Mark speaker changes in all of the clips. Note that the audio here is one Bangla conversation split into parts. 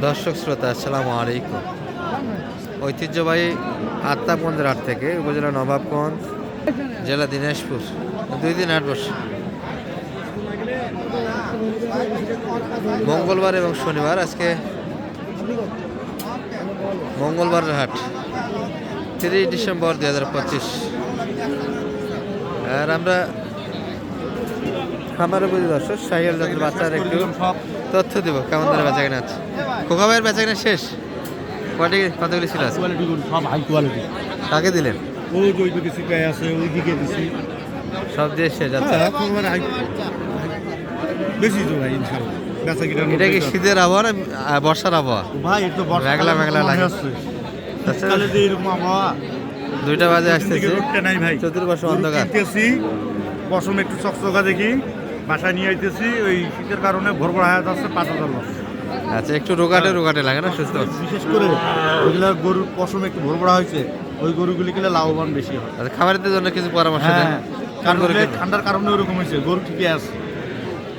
Speaker 1: দর্শক শ্রোতা আসসালামু আলাইকুম। ঐতিহ্যবাহী আত্মাপন্দের হাট থেকে উপজেলা নবাবগঞ্জ, জেলা দিনাজপুর 2 দিন হাট বসে মঙ্গলবার এবং শনিবার। আজকে মঙ্গলবারের হাট 3 ডিসেম্বর 2025। আর আমরা খামারে বুঝি দর্শক শাহিয়াল জাতের বাচ্চার একটু তথ্য দিব কেমন ধরে বেচা কেনা আছে। খোকা ভাইয়ের বেচা কেনা শেষ? কতগুলি ছিল?
Speaker 2: সব হাই কোয়ালিটি।
Speaker 1: কাকে দিলেন?
Speaker 2: ওই যে ওইদিকে সিকাই আছে, ওইদিকে দিছি
Speaker 1: সব দিয়ে শেষ যাচ্ছে।
Speaker 2: বেশি তো ভাই ইনশাআল্লাহ। বেচা কিনা
Speaker 1: এটা কি শীতের আবহাওয়া না বর্ষার আবহাওয়া?
Speaker 2: ভাই একটু
Speaker 1: মেঘলা মেঘলা লাগে।
Speaker 2: শীতকালে যে এরকম আবহাওয়া,
Speaker 1: 2টা বাজে আসতেছে,
Speaker 2: রোদটা নাই ভাই।
Speaker 1: চতুর্পাশে অন্ধকার।
Speaker 2: কিনতেছি পশম একটু চকচকা দেখি, বাসায় নিয়ে আইতেছি। ওই শীতের কারণে ভরভর হায়াত আছে 5,000 লস।
Speaker 1: আচ্ছা, একটু রোগাটে লাগে না সুস্থ?
Speaker 2: বিশেষ করে ওইগুলা গরুর পশম একটু ভরভরা হয়েছে, ওই গরুগুলি কিনলে লাভবান বেশি হয়।
Speaker 1: আচ্ছা, খাবারের জন্য কিছু পরামর্শ দেন?
Speaker 2: কারণ ঠান্ডার কারণে ওরকম হয়েছে, গরু ঠিকই আছে,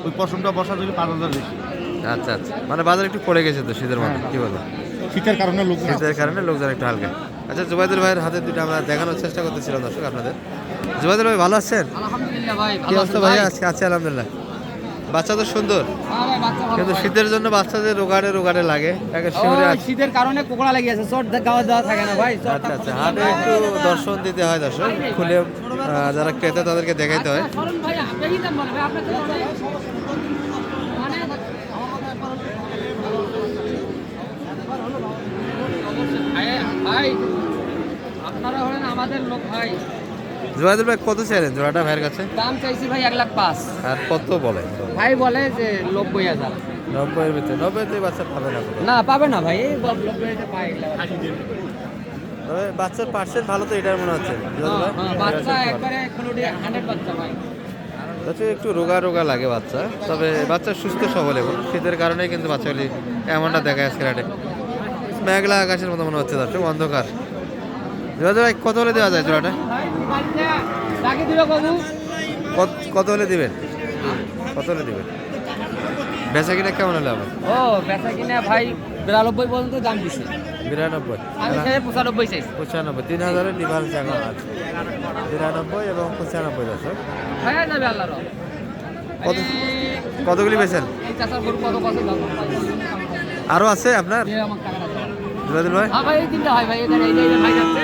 Speaker 2: ওই পশমটা বসা যদি 5,000 বেশি।
Speaker 1: আচ্ছা, মানে বাজার একটু পড়ে গেছে তো শীতের মধ্যে, কি বলো?
Speaker 2: শীতের কারণে
Speaker 1: লোকজন একটু হালকা। আচ্ছা, জুবাইদুল ভাইয়ের হাতে দুটো আমরা দেখানোর চেষ্টা করতেছিলাম দর্শক আপনাদের। জুবাইদুল ভাই ভালো আছেন?
Speaker 3: আলহামদুলিল্লাহ ভাই।
Speaker 1: কি অবস্থা ভাই? আজকে আছে আলহামদুলিল্লাহ। বাচ্চা তো সুন্দর, কিন্তু শীতের জন্য বাচ্চাদের রোগাটে লাগে।
Speaker 3: শীতের কারণে কোকড়া লেগে আছে, চট গাওয়া দেওয়া থাকে না ভাই।
Speaker 1: আচ্ছা, হাটে একটু দর্শন দিতে হয় দর্শক, খুলে যারা ক্রেতা তাদেরকে দেখাইতে হয়।
Speaker 3: ভাই আপনারা হলেন আমাদের লোক ভাই।
Speaker 1: জুবাইদুল ভাই কত চাইলেন জোড়াটা ভাইয়ের কাছে?
Speaker 3: দাম চাইছি ভাই 1,05,000।
Speaker 1: আর কত বলে?
Speaker 3: ভাই বলে যে 90,000।
Speaker 1: 90-এর ভিতরে? 90-তে বাচ্চা পাবে না?
Speaker 3: না পাবে না ভাই, এই 90-তে পায়।
Speaker 1: তবে বাচ্চার পার্সেন্ট ভালো তো, এটার মনে হচ্ছে।
Speaker 3: বাচ্চা একবারে 100 বাচ্চা ভাই।
Speaker 1: একটু রোগা লাগে বাচ্চা, তবে বাচ্চা সুস্থ সবল এবং শীতের কারণে কিন্তু বাচ্চাগুলি এমনটা দেখা যাচ্ছে রাটে। মেঘলা আকাশের মতো মনে হচ্ছে দর্শক, অন্ধকার। ভাই কত হলে দেওয়া যায় জোড়াটা? কত হলে দিবেন? বেচা কিনা কেমন হলে হবে?
Speaker 3: বেচা কিনা ভাই 92 পর্যন্ত দাম দিছে।
Speaker 1: 92?
Speaker 3: আমি 95 চাইছি।
Speaker 1: 95, 3,000-এর ডিফারেন্স এখন আছে। 93 এবং 95 দর্শক।
Speaker 3: হয়ে যাবে আল্লাহর।
Speaker 1: কতগুলি বেচেন?
Speaker 3: এই চাচার গরু কত দাম?
Speaker 1: আরো আছে আপনার?
Speaker 3: আমার টাকা আছে।
Speaker 1: জুবাইদুল ভাই?
Speaker 3: হ্যাঁ ভাই, এই তিনটা হয় ভাই। এখানে এই যে ভাই যাচ্ছে,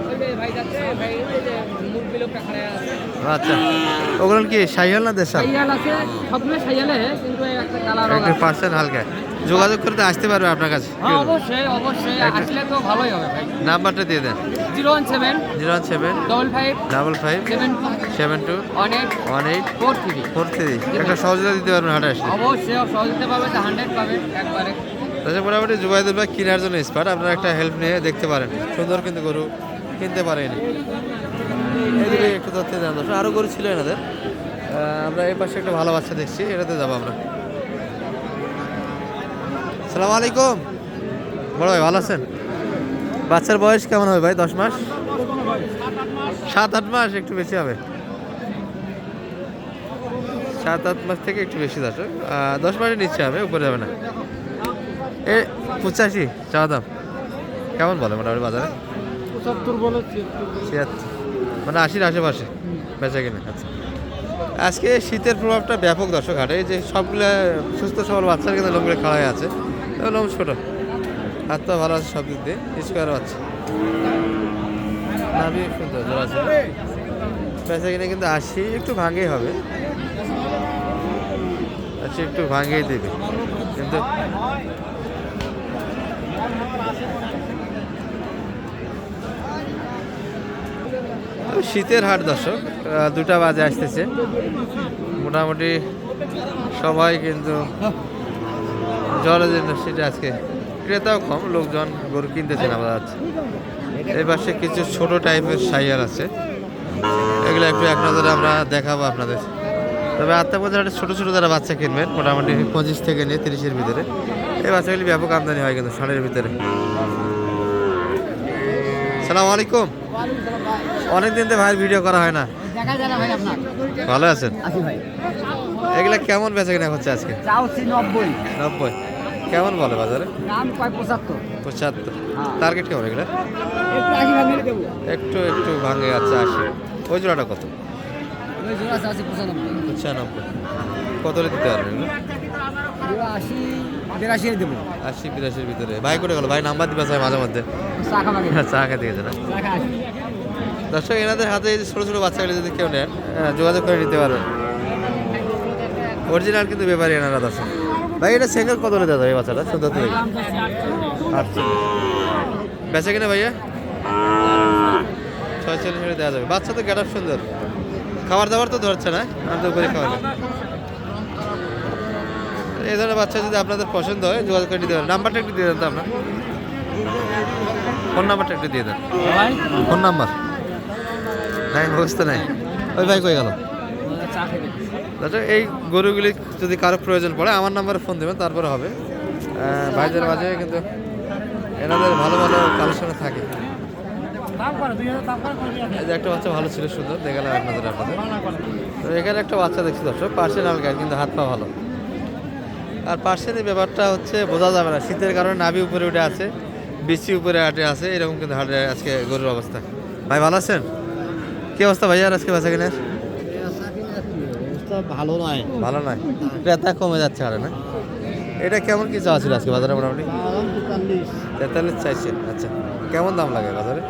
Speaker 3: ওই যে ভাই যাচ্ছে, ভাই এই যে মুরগি লোকটা খাড়া আছে।
Speaker 1: আচ্ছা, ওগুলো কি শাহিয়াল না দেশাল?
Speaker 3: শাইয়াল আছে, সবগুলো শাইয়ালে, কিন্তু একটা কালার
Speaker 1: একটু পার্সেন্ট হালকা। যোগাযোগ করতে আসতে পারবে আপনার কাছে?
Speaker 3: হ্যাঁ অবশ্যই আসলে তো ভালোই হবে ভাই।
Speaker 1: নাম্বারটা দিয়ে দেন।
Speaker 3: 017
Speaker 1: 017
Speaker 3: 55
Speaker 1: 55 72 18 43। একটা সহযোগিতা দিতে পারবেন হাটে আসলে?
Speaker 3: অবশ্যই সহযোগিতা পাবে, 100 পাবে একবারে।
Speaker 1: তাছাড়া মোটামুটি জুবাইদুল ভাই কেনার জন্য স্পার্ট, আপনারা একটা হেল্প নিয়ে দেখতে পারেন। সুন্দর কিন্তু গরু কিনতে পারেনি। এদিকে একটু তথ্য দেন দর্শক, আরও গরু ছিল এনাদের। আমরা এই পাশে একটা ভালো বাচ্চা দেখছি, এটাতে যাবো আমরা। সালাম আলাইকুম বড় ভাই, ভালো আছেন? বাচ্চার বয়স কেমন হবে ভাই? 10 মাস? 7-8 মাস? একটু বেশি হবে, 7-8 মাস থেকে একটু বেশি দর্শক। 10 মাসের নিচে হবে, উপরে যাবে না। 85 চাওয়া দাম। কেমন বলে মোটামুটি বাজারে?
Speaker 3: 75 বলে,
Speaker 1: 76, মানে 80-র আশেপাশে বেচা কিনা। আচ্ছা, আজকে শীতের প্রভাবটা ব্যাপক দর্শক হাটে। এই যে সবগুলো সুস্থ সবল বাচ্চার কিন্তু লোমগুলো খাড়া হয়ে আছে, লোম ছোটো, হাত তো ভালো আছে সব দিক দিয়ে, স্কোয়ারও আছে, নাভি সুন্দর জোড়া আছে। বেচা কিনা কিন্তু 80, একটু ভাঙেই হবে। আচ্ছা, একটু ভাঙেই দেবে কিন্তু। শীতের হাট দর্শক, 2টা বাজে আসতেছে। মোটামুটি সবাই কিন্তু জ্বরের জন্য সেটা আজকে ক্রেতাও কম, লোকজন গরু কিনতেছে না বোঝা যাচ্ছে। এই পাশে কিছু ছোট টাইপের শাইয়াল আছে, এগুলো একটু এক নজরে আমরা দেখাবো আপনাদের। তবে আত্মাপঞ্চায়েতের ছোটো যারা বাচ্চা কিনবেন, মোটামুটি 25 থেকে নিয়ে 30-এর ভিতরে, এই বাচ্চাগুলি ব্যাপক আমদানি হয় কিন্তু ষাঁড়ের ভিতরে। সালাম আলাইকুম। অনেকদিন তো ভাইয়ের ভিডিও করা হয় না, ভালো আছেন? এগুলা কেমন বেচা কিনা হচ্ছে আজকে?
Speaker 3: 90।
Speaker 1: কেমন বলে বাজারে?
Speaker 3: দাম কয় 75।
Speaker 1: 75।
Speaker 3: হ্যাঁ।
Speaker 1: টার্গেট কেমন এগুলো?
Speaker 3: একটু 80 ভাঙে দেবো।
Speaker 1: একটু একটু ভাঙে, আচ্ছা 80। ওই জোড়াটা কত?
Speaker 3: ওই জোড়া আছে 95।
Speaker 1: 95। কত হলে দিতে পারবেন এগুলো?
Speaker 3: জোড়া 80 82 দেবো।
Speaker 1: 80 82-র ভিতরে। ভাই করে গেল, ভাই নাম্বার দিবে মাঝে মধ্যে।
Speaker 3: টাকা ভাঙে।
Speaker 1: চা খেতে গেছে না?
Speaker 3: টাকা 80।
Speaker 1: দর্শক এনাদের হাতে এই যে ছোটো ছোটো বাচ্চাগুলো যদি কেউ নেন, যোগাযোগ করে নিতে পারবেন। অরিজিনাল কিন্তু ব্যাপারী এনারা দর্শক। ভাই এটা সিঙ্গেল কত হলে দাদা এই বাচ্চাটা? সুন্দর তো দেখি। আচ্ছা, বেচে কিনা ভাইয়া? 46 হলে দেওয়া যাবে। বাচ্চা তো গেট সুন্দর, খাবার দাবার তো ধরছে না, আমি তো উপরে খাওয়া এই ধরনের বাচ্চা যদি আপনাদের পছন্দ হয় যোগাযোগ করে নিতে পারেন। নাম্বারটা একটু দিয়ে দেন তো আপনার, ফোন নাম্বারটা একটু দিয়ে দেন। ফোন নাম্বার নাই, অবস্থা নাই। ওই ভাই কই গেল?
Speaker 3: চা খেতে।
Speaker 1: আচ্ছা, এই গরুগুলি যদি কারো প্রয়োজন পড়ে আমার নাম্বারে ফোন দেবেন, তারপরে হবে। ভাইদের মাঝে কিন্তু এনাদের ভালো ভালো কালেকশনে থাকে। এই যে একটা বাচ্চা ভালো ছিল, সুন্দর দেখালাম আপনাদের। তো এখানে একটা বাচ্চা দেখছি দর্শক, পার্সিয়ান আলগায়, কিন্তু হাত পা ভালো। আর পার্সিয়ানের ব্যাপারটা হচ্ছে বোঝা যাবে না, শীতের কারণে নাভি উপরে উঠে আছে, বিচি উপরে হাটে আছে, এরকম কিন্তু হাটে আজকে গরুর অবস্থা। ভাই ভালো আছেন? কি অবস্থা ভাইয়া আজকে বেচা কিনার?
Speaker 3: ভালো নয়।
Speaker 1: ভালো নয়, ক্রেতা কমে যাচ্ছে আরে না? এটা কেমন কি চাওয়া ছিল আজকে বাজারে? মোটামুটি 43 চাইছেন। আচ্ছা, কেমন দাম লাগে বাজারে?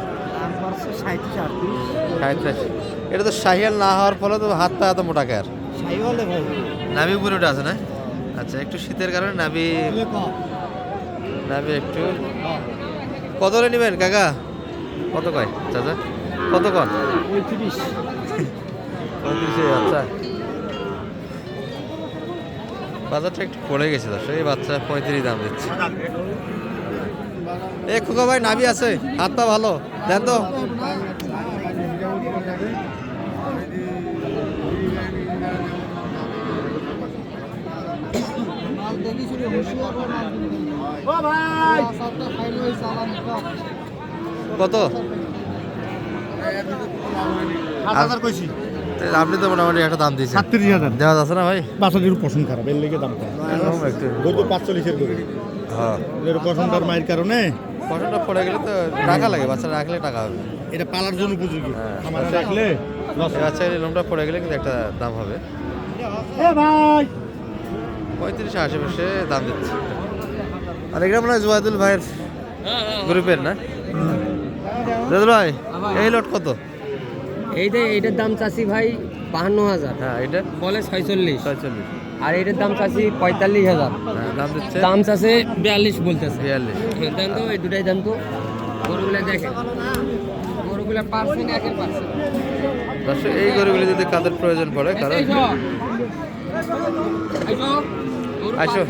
Speaker 1: 37। এটা তো শাহিয়াল না হওয়ার ফলে তো হাত পা এত মোটা কে আর নাভি উপরে উঠে আছে না? আচ্ছা, একটু শীতের কারণে নাভি একটু। কত হলে নেবেন কাকা? কত কয় চাচা? কত কন? 35। আচ্ছা, বাজারটা একটু পড়ে গেছে দর্শক, এই বাচ্চা 35 দাম দিচ্ছে। এ খুকা ভাই নাভি আছে, হাত পা ভালো, দেন তো। কত?
Speaker 2: 7,000 কইছি।
Speaker 1: আপনি তো মোটামুটি একটা দাম দিয়েছেন।
Speaker 2: 37,000
Speaker 1: দেওয়া যাচ্ছে না ভাই?
Speaker 2: বাচ্চাটির পছন্দ খারাপ, এর লেগে দাম কম।
Speaker 1: একটু
Speaker 2: গরু 45-এর গরু,
Speaker 1: হ্যাঁ,
Speaker 2: এর পছন্দের মায়ের কারণে
Speaker 1: পটলটা পড়ে গেলে তো টাকা লাগে, বাচ্চা রাখলে টাকা হবে।
Speaker 2: এটা পালার জন্য উপযোগী।
Speaker 1: হ্যাঁ।
Speaker 2: আমার রাখলে
Speaker 1: এই বাচ্চা লোমটা পড়ে গেলে কিন্তু একটা দাম হবে।
Speaker 2: ভাই
Speaker 1: 35 আশেপাশে দাম দিচ্ছে। আর এগুলো মনে হয় জুয়াদুল ভাইয়ের গ্রুপের না? জুয়াদুল ভাই, এই লট কত?
Speaker 3: এইটার দাম চাচ্ছি ভাই 52,000।
Speaker 1: হ্যাঁ, এটা
Speaker 3: বলে 46।
Speaker 1: 46।
Speaker 3: আর এটার দাম চাচ্ছি 45,000।
Speaker 1: হ্যাঁ, দাম দিচ্ছে
Speaker 3: দাম চাচ্ছে 42 বলতেছে।
Speaker 1: 42।
Speaker 3: দেন তো, এই দুটাই দেন তো। গরুগুলা দেখেন, গরুগুলা পার্সেন্ট একের পার্সেন্ট।
Speaker 1: দর্শক, এই গরুগুলি যদি কাদের প্রয়োজন পড়ে, কারণ আসো।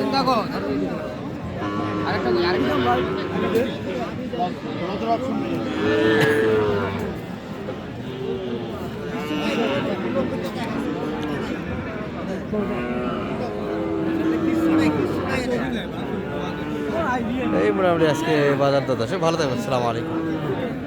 Speaker 1: এই মোটামুটি আজকে বাজার দর দর্শক, ভালো থাকবেন, আসসালামু আলাইকুম।